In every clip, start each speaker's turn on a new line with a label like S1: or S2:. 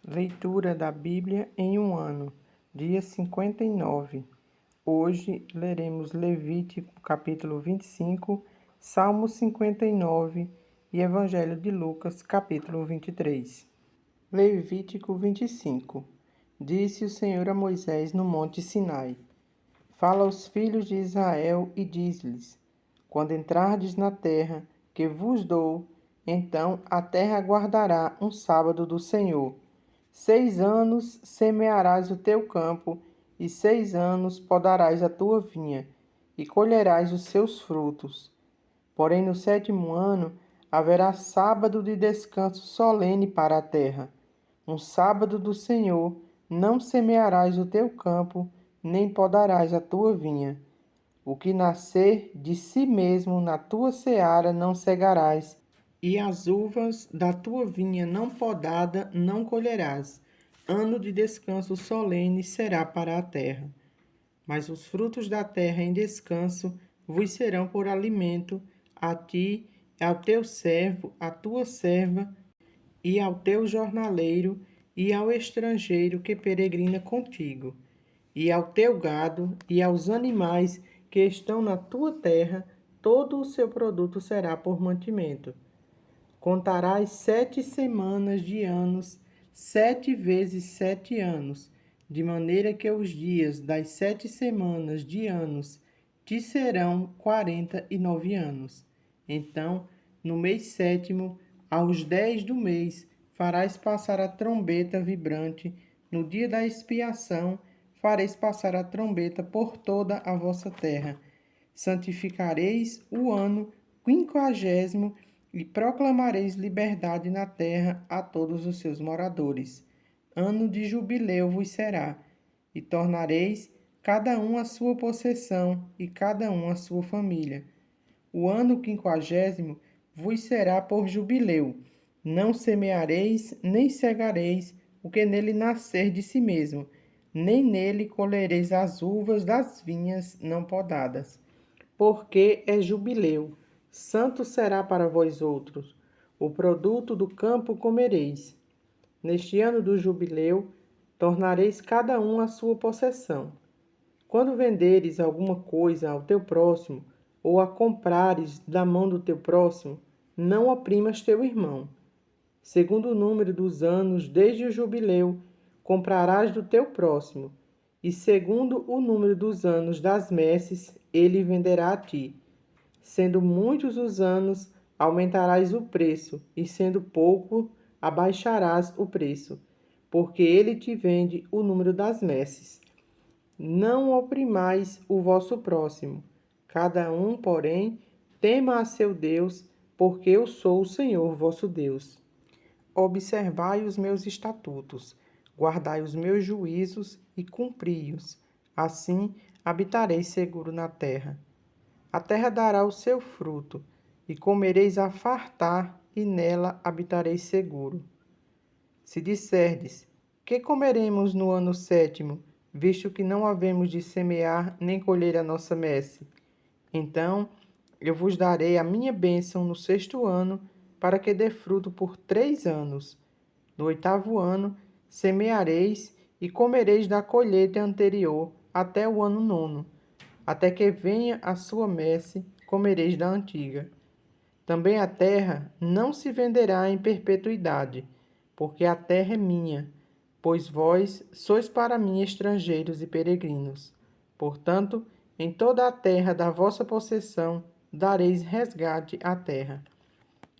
S1: Leitura da Bíblia em um ano, dia 59. Hoje leremos Levítico, capítulo 25, Salmo 59 e Evangelho de Lucas, capítulo 23. Levítico 25. Disse o Senhor a Moisés no monte Sinai: Fala aos filhos de Israel e diz-lhes: Quando entrardes na terra que vos dou, então a terra guardará um sábado do Senhor. 6 anos semearás o teu campo, e 6 anos podarás a tua vinha, e colherás os seus frutos. Porém, no 7º ano haverá sábado de descanso solene para a terra. Um sábado do Senhor, não semearás o teu campo, nem podarás a tua vinha. O que nascer de si mesmo na tua seara não cegarás, e as uvas da tua vinha não podada não colherás. Ano de descanso solene será para a terra. Mas os frutos da terra em descanso vos serão por alimento, a ti, ao teu servo, à tua serva, e ao teu jornaleiro, e ao estrangeiro que peregrina contigo, e ao teu gado, e aos animais que estão na tua terra, todo o seu produto será por mantimento. Contarás 7 semanas de anos, 7 vezes 7 anos, de maneira que os dias das 7 semanas de anos te serão 49 anos. Então, no mês 7º, aos 10 do mês, farás passar a trombeta vibrante. No dia da expiação, fareis passar a trombeta por toda a vossa terra. Santificareis o ano 50º e proclamareis liberdade na terra a todos os seus moradores. Ano de jubileu vos será, e tornareis cada um a sua possessão e cada um a sua família. O ano 50º vos será por jubileu. Não semeareis, nem cegareis o que nele nascer de si mesmo, nem nele colhereis as uvas das vinhas não podadas. Porque é jubileu, santo será para vós outros. O produto do campo comereis. Neste ano do jubileu, tornareis cada um a sua possessão. Quando venderes alguma coisa ao teu próximo, ou a comprares da mão do teu próximo, não oprimas teu irmão. Segundo o número dos anos desde o jubileu, comprarás do teu próximo, e segundo o número dos anos das messes, ele venderá a ti. Sendo muitos os anos, aumentarás o preço, e sendo pouco, abaixarás o preço, porque ele te vende o número das messes. Não oprimais o vosso próximo. Cada um, porém, tema a seu Deus, porque eu sou o Senhor vosso Deus. Observai os meus estatutos, guardai os meus juízos e cumpri-os. Assim habitareis seguro na terra. A terra dará o seu fruto, e comereis a fartar, e nela habitareis seguro. Se disserdes: Que comeremos no ano 7º, visto que não havemos de semear nem colher a nossa messe? Então eu vos darei a minha bênção no 6º ano, para que dê fruto por 3 anos. No 8º ano semeareis e comereis da colheita anterior até o ano 9º. Até que venha a sua messe, comereis da antiga. Também a terra não se venderá em perpetuidade, porque a terra é minha, pois vós sois para mim estrangeiros e peregrinos. Portanto, em toda a terra da vossa possessão dareis resgate à terra.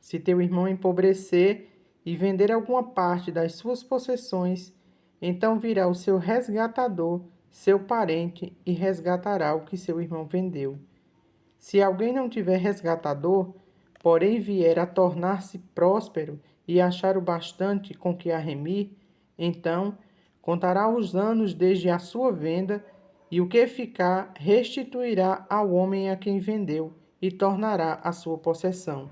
S1: Se teu irmão empobrecer e vender alguma parte das suas possessões, então virá o seu resgatador, seu parente, e resgatará o que seu irmão vendeu. Se alguém não tiver resgatador, porém vier a tornar-se próspero e achar o bastante com que a remir, então contará os anos desde a sua venda, e o que ficar restituirá ao homem a quem vendeu e tornará a sua possessão.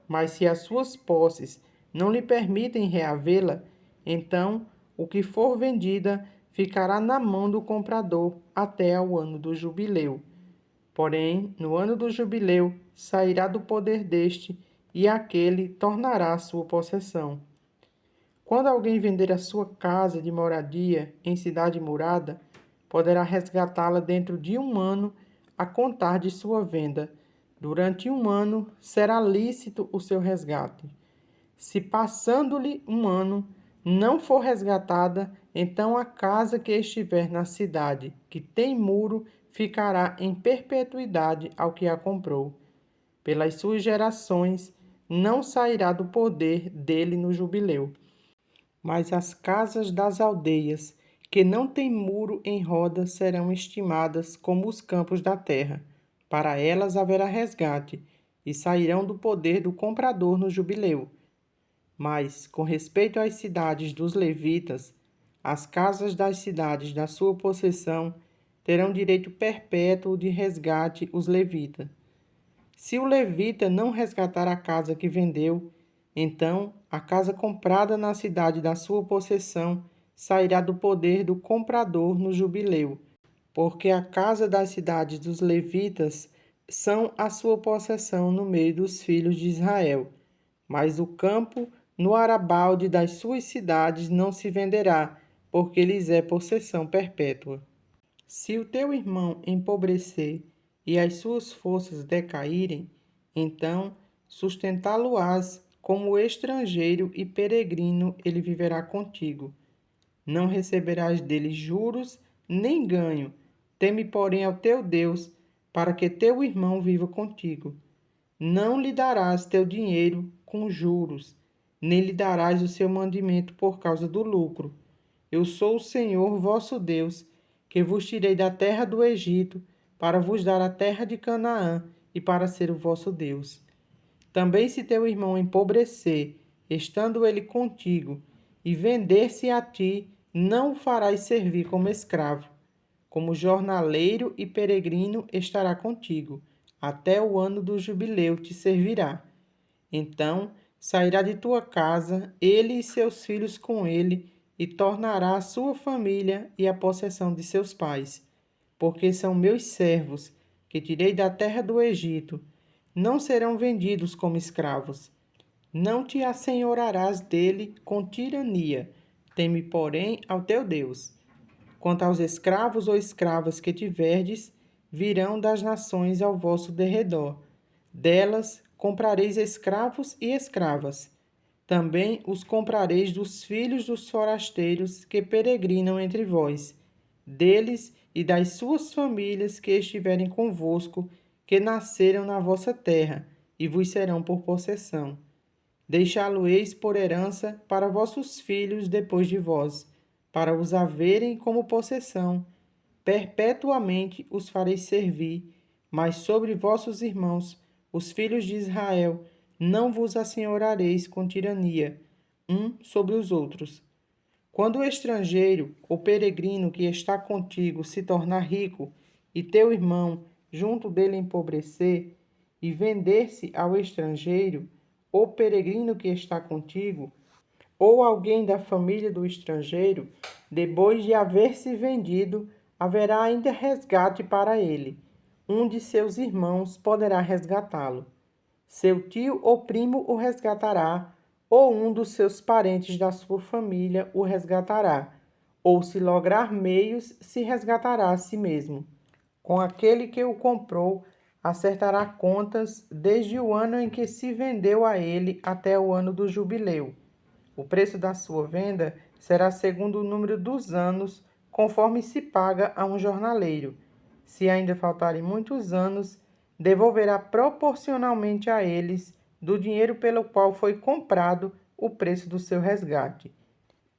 S1: Mas se as suas posses não lhe permitem reavê-la, então o que for vendida ficará na mão do comprador até ao ano do jubileu. Porém, no ano do jubileu, sairá do poder deste, e aquele tornará a sua possessão. Quando alguém vender a sua casa de moradia em cidade murada, poderá resgatá-la dentro de 1 ano a contar de sua venda. Durante 1 ano será lícito o seu resgate. Se passando-lhe 1 ano não for resgatada, então a casa que estiver na cidade que tem muro ficará em perpetuidade ao que a comprou. Pelas suas gerações não sairá do poder dele no jubileu. Mas as casas das aldeias que não têm muro em roda serão estimadas como os campos da terra. Para elas haverá resgate, e sairão do poder do comprador no jubileu. Mas, com respeito às cidades dos levitas, as casas das cidades da sua possessão terão direito perpétuo de resgate os levitas. Se o levita não resgatar a casa que vendeu, então a casa comprada na cidade da sua possessão sairá do poder do comprador no jubileu, porque a casa das cidades dos levitas são a sua possessão no meio dos filhos de Israel. Mas o campo no arabalde das suas cidades não se venderá, porque lhes é possessão perpétua. Se o teu irmão empobrecer e as suas forças decaírem, então sustentá-lo-ás como estrangeiro e peregrino, ele viverá contigo. Não receberás dele juros nem ganho. Teme, porém, ao teu Deus, para que teu irmão viva contigo. Não lhe darás teu dinheiro com juros, nem lhe darás o seu mandamento por causa do lucro. Eu sou o Senhor vosso Deus, que vos tirei da terra do Egito, para vos dar a terra de Canaã e para ser o vosso Deus. Também se teu irmão empobrecer, estando ele contigo, e vender-se a ti, não o farás servir como escravo. Como jornaleiro e peregrino estará contigo, até o ano do jubileu te servirá. Então sairá de tua casa, ele e seus filhos com ele, e tornará a sua família e a possessão de seus pais, porque são meus servos, que tirei da terra do Egito. Não serão vendidos como escravos. Não te assenhorarás dele com tirania. Teme, porém, ao teu Deus. Quanto aos escravos ou escravas que tiverdes, virão das nações ao vosso derredor. Delas comprareis escravos e escravas. Também os comprareis dos filhos dos forasteiros que peregrinam entre vós, deles e das suas famílias que estiverem convosco, que nasceram na vossa terra, e vos serão por possessão. Deixá-lo-eis por herança para vossos filhos depois de vós, para os haverem como possessão. Perpetuamente os fareis servir, mas sobre vossos irmãos, os filhos de Israel, não vos assenhorareis com tirania, sobre os outros. Quando o estrangeiro ou peregrino que está contigo se tornar rico, e teu irmão junto dele empobrecer, e vender-se ao estrangeiro, ou peregrino que está contigo, ou alguém da família do estrangeiro, depois de haver se vendido, haverá ainda resgate para ele. Um de seus irmãos poderá resgatá-lo. Seu tio ou primo o resgatará, ou um dos seus parentes da sua família o resgatará, ou se lograr meios, se resgatará a si mesmo. Com aquele que o comprou, acertará contas desde o ano em que se vendeu a ele até o ano do jubileu. O preço da sua venda será segundo o número dos anos, conforme se paga a um jornaleiro. Se ainda faltarem muitos anos, devolverá proporcionalmente a eles do dinheiro pelo qual foi comprado o preço do seu resgate.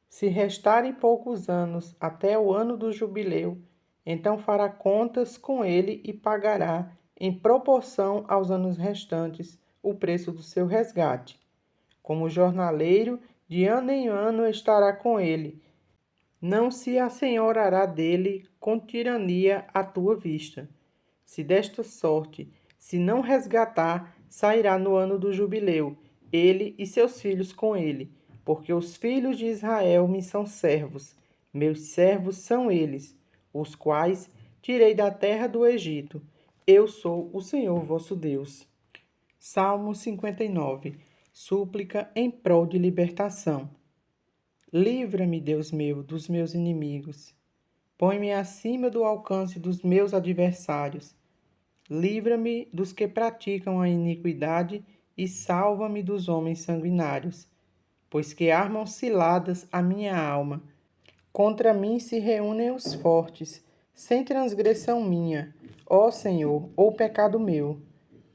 S1: Se restarem poucos anos até o ano do jubileu, então fará contas com ele e pagará, em proporção aos anos restantes, o preço do seu resgate. Como jornaleiro, de ano em ano estará com ele. Não se assenhorará dele com tirania à tua vista. Se desta sorte, se não resgatar, sairá no ano do jubileu, ele e seus filhos com ele, porque os filhos de Israel me são servos, meus servos são eles, os quais tirei da terra do Egito. Eu sou o Senhor vosso Deus. Salmo 59. Súplica em prol de libertação. Livra-me, Deus meu, dos meus inimigos. Põe-me acima do alcance dos meus adversários. Livra-me dos que praticam a iniquidade e salva-me dos homens sanguinários, pois que armam ciladas a minha alma. Contra mim se reúnem os fortes, sem transgressão minha, ó Senhor, ou pecado meu.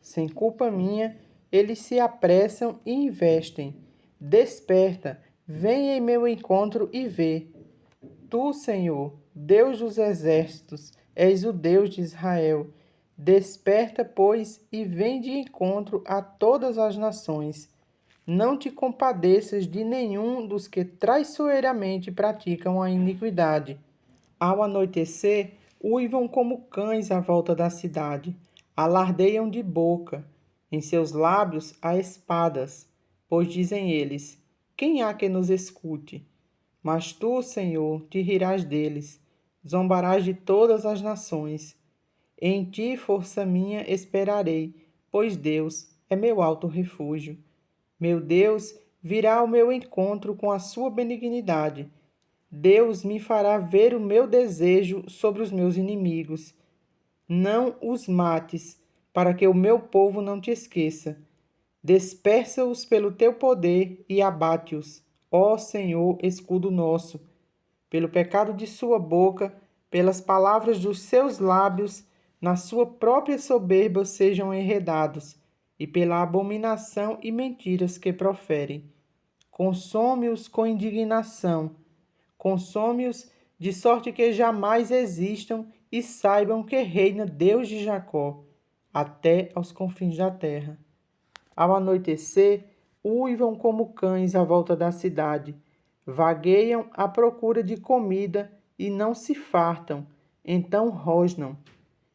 S1: Sem culpa minha, eles se apressam e investem. Desperta, vem em meu encontro e vê. Tu, Senhor, Deus dos exércitos, és o Deus de Israel. Desperta, pois, e vem de encontro a todas as nações. Não te compadeças de nenhum dos que traiçoeiramente praticam a iniquidade. Ao anoitecer, uivam como cães à volta da cidade, alardeiam de boca, em seus lábios há espadas, pois dizem eles: quem há que nos escute? Mas tu, Senhor, te rirás deles, zombarás de todas as nações. Em ti, força minha, esperarei, pois Deus é meu alto refúgio. Meu Deus virá ao meu encontro com a sua benignidade. Deus me fará ver o meu desejo sobre os meus inimigos. Não os mates, para que o meu povo não te esqueça. Dispersa-os pelo teu poder e abate-os, ó Senhor, escudo nosso. Pelo pecado de sua boca, pelas palavras dos seus lábios, na sua própria soberba sejam enredados, e pela abominação e mentiras que proferem. Consome-os com indignação, consome-os de sorte que jamais existam e saibam que reina Deus de Jacó, até aos confins da terra. Ao anoitecer, uivam como cães à volta da cidade, vagueiam à procura de comida e não se fartam, então rosnam.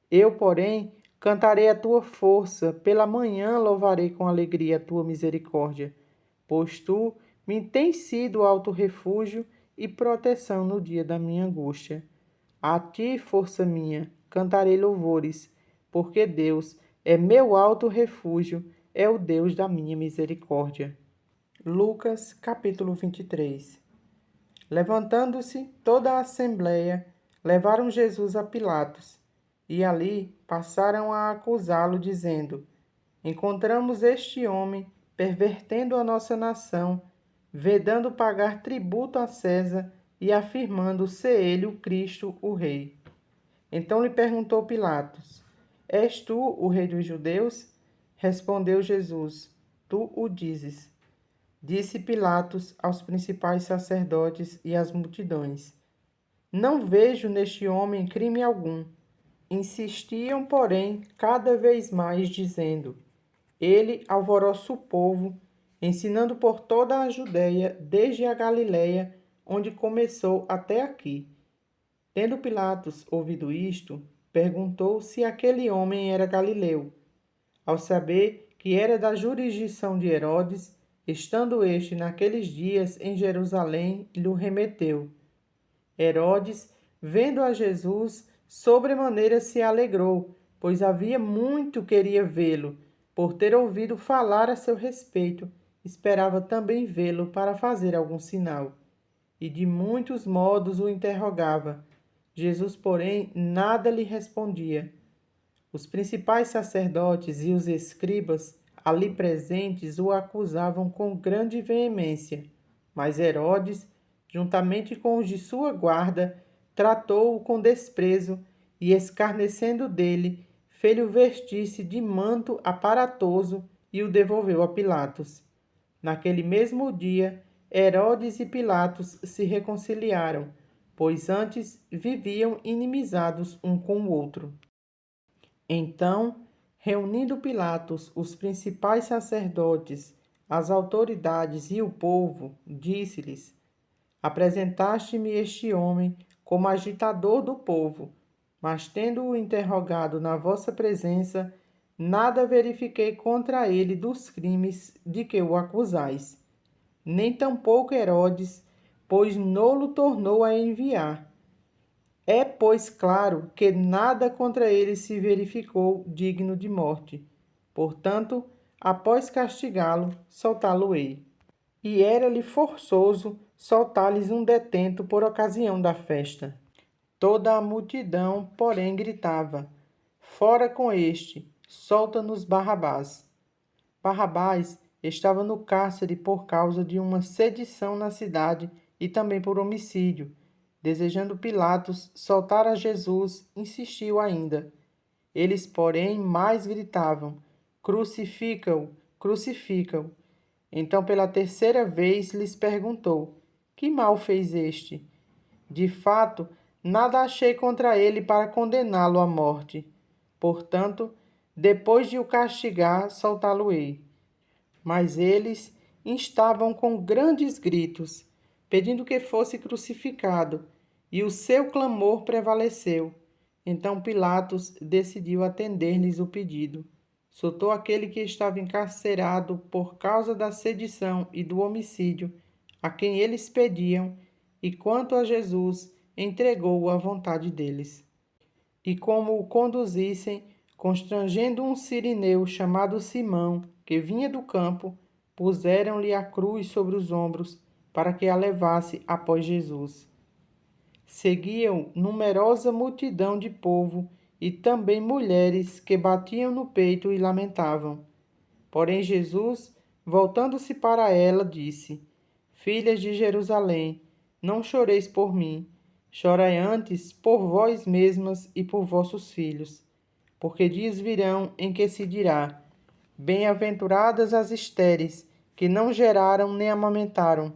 S1: Eu, porém, cantarei a tua força, pela manhã louvarei com alegria a tua misericórdia, pois tu me tens sido alto refúgio e proteção no dia da minha angústia. A ti, força minha, cantarei louvores, porque Deus é meu alto refúgio, é o Deus da minha misericórdia. Lucas, capítulo 23. Levantando-se toda a assembleia, levaram Jesus a Pilatos, e ali passaram a acusá-lo, dizendo: encontramos este homem pervertendo a nossa nação, vedando pagar tributo a César e afirmando ser ele o Cristo, o Rei. Então lhe perguntou Pilatos: és tu o Rei dos judeus? Respondeu Jesus: tu o dizes. Disse Pilatos aos principais sacerdotes e às multidões: não vejo neste homem crime algum. Insistiam, porém, cada vez mais, dizendo: ele alvoroça o povo, ensinando por toda a Judéia, desde a Galiléia, onde começou até aqui. Tendo Pilatos ouvido isto, perguntou se aquele homem era galileu. Ao saber que era da jurisdição de Herodes, estando este naqueles dias em Jerusalém, lhe remeteu. Herodes, vendo a Jesus, sobremaneira se alegrou, pois havia muito queria vê-lo, por ter ouvido falar a seu respeito, esperava também vê-lo para fazer algum sinal. E de muitos modos o interrogava. Jesus, porém, nada lhe respondia. Os principais sacerdotes e os escribas ali presentes o acusavam com grande veemência, mas Herodes, juntamente com os de sua guarda, tratou-o com desprezo e, escarnecendo dele, fez-lhe vestir-se de manto aparatoso e o devolveu a Pilatos. Naquele mesmo dia, Herodes e Pilatos se reconciliaram, pois antes viviam inimizados um com o outro. Então, reunindo Pilatos os principais sacerdotes, as autoridades e o povo, disse-lhes: apresentaste-me este homem como agitador do povo, mas tendo-o interrogado na vossa presença, nada verifiquei contra ele dos crimes de que o acusais. Nem tampouco Herodes, pois nolo tornou a enviar. É, pois, claro que nada contra ele se verificou digno de morte. Portanto, após castigá-lo, soltá-lo-ei. E era-lhe forçoso soltar-lhes um detento por ocasião da festa. Toda a multidão, porém, gritava: Fora com este, solta-nos Barrabás. Barrabás estava no cárcere por causa de uma sedição na cidade e também por homicídio. Desejando Pilatos soltar a Jesus, insistiu ainda. Eles, porém, mais gritavam: Crucifica-o, crucifica-o. Então, pela terceira vez, lhes perguntou: Que mal fez este? De fato, nada achei contra ele para condená-lo à morte. Portanto, depois de o castigar, soltá-lo-ei. Mas eles instavam com grandes gritos, pedindo que fosse crucificado, e o seu clamor prevaleceu. Então Pilatos decidiu atender-lhes o pedido. Soltou aquele que estava encarcerado por causa da sedição e do homicídio, a quem eles pediam, e quanto a Jesus, entregou-o à vontade deles. E como o conduzissem, constrangendo um cirineu chamado Simão, que vinha do campo, puseram-lhe a cruz sobre os ombros, para que a levasse após Jesus. Seguiam numerosa multidão de povo e também mulheres que batiam no peito e lamentavam. Porém Jesus, voltando-se para ela, disse: Filhas de Jerusalém, não choreis por mim, chorai antes por vós mesmas e por vossos filhos. Porque dias virão em que se dirá: Bem-aventuradas as estéreis, que não geraram nem amamentaram.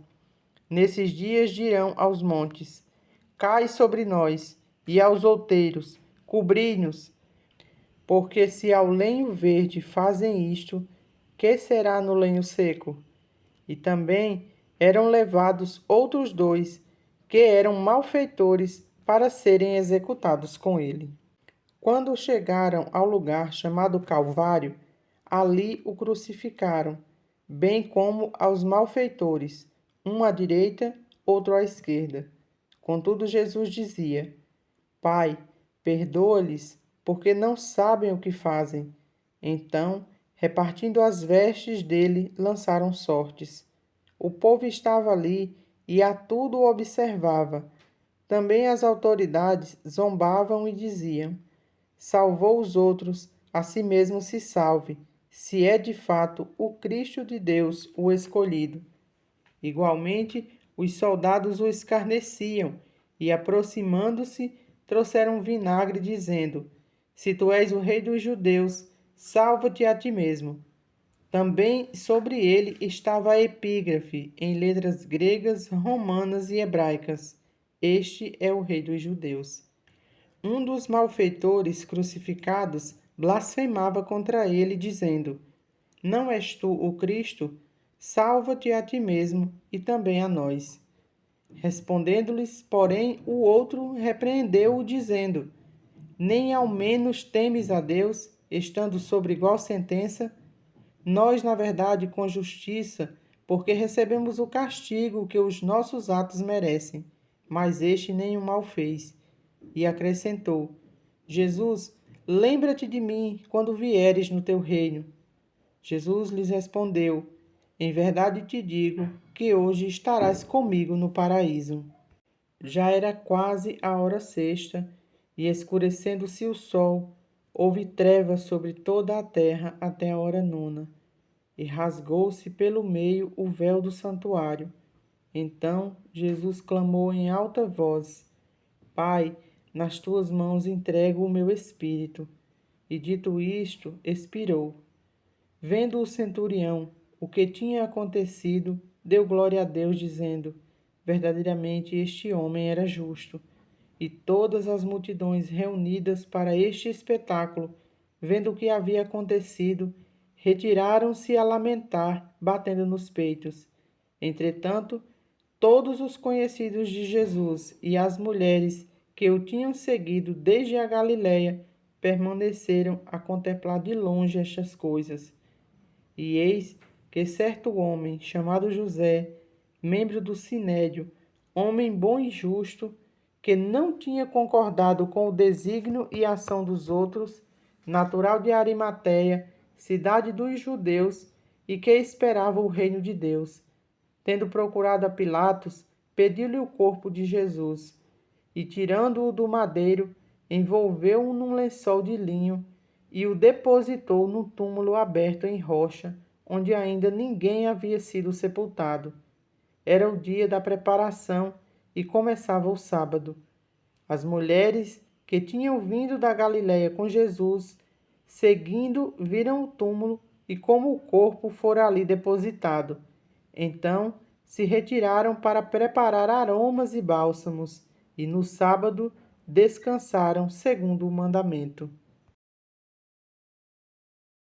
S1: Nesses dias dirão aos montes: Cai sobre nós, e aos outeiros: Cobri-nos. Porque se ao lenho verde fazem isto, que será no lenho seco? E também eram levados outros dois, que eram malfeitores, para serem executados com ele. Quando chegaram ao lugar chamado Calvário, ali o crucificaram, bem como aos malfeitores, um à direita, outro à esquerda. Contudo, Jesus dizia: Pai, perdoa-lhes, porque não sabem o que fazem. Então, repartindo as vestes dele, lançaram sortes. O povo estava ali e a tudo observava. Também as autoridades zombavam e diziam: Salvou os outros, a si mesmo se salve, se é de fato o Cristo de Deus, o escolhido. Igualmente, os soldados o escarneciam e, aproximando-se, trouxeram vinagre, dizendo: Se tu és o rei dos judeus, salva-te a ti mesmo. Também sobre ele estava a epígrafe, em letras gregas, romanas e hebraicas: Este é o rei dos judeus. Um dos malfeitores crucificados blasfemava contra ele, dizendo: Não és tu o Cristo? Salva-te a ti mesmo e também a nós. Respondendo-lhes, porém, o outro repreendeu-o, dizendo: Nem ao menos temes a Deus, estando sobre igual sentença? Nós, na verdade, com justiça, porque recebemos o castigo que os nossos atos merecem, mas este nenhum mal fez. E acrescentou: Jesus, lembra-te de mim quando vieres no teu reino. Jesus lhes respondeu: Em verdade te digo que hoje estarás comigo no paraíso. Já era quase a hora sexta, e escurecendo-se o sol, houve trevas sobre toda a terra até a hora nona, e rasgou-se pelo meio o véu do santuário. Então Jesus clamou em alta voz: Pai, nas tuas mãos entrego o meu espírito. E dito isto, expirou. Vendo o centurião o que tinha acontecido, deu glória a Deus, dizendo: Verdadeiramente este homem era justo. E todas as multidões reunidas para este espetáculo, vendo o que havia acontecido, retiraram-se a lamentar, batendo nos peitos. Entretanto, todos os conhecidos de Jesus e as mulheres que o tinham seguido desde a Galiléia permaneceram a contemplar de longe estas coisas. E eis que certo homem, chamado José, membro do Sinédrio, homem bom e justo, que não tinha concordado com o desígnio e ação dos outros, natural de Arimateia, cidade dos judeus, e que esperava o reino de Deus, tendo procurado a Pilatos, pediu-lhe o corpo de Jesus e, tirando-o do madeiro, envolveu-o num lençol de linho e o depositou num túmulo aberto em rocha, onde ainda ninguém havia sido sepultado. Era o dia da preparação e começava o sábado. As mulheres que tinham vindo da Galiléia com Jesus, seguindo, viram o túmulo e como o corpo fora ali depositado. Então se retiraram para preparar aromas e bálsamos, e no sábado descansaram segundo o mandamento.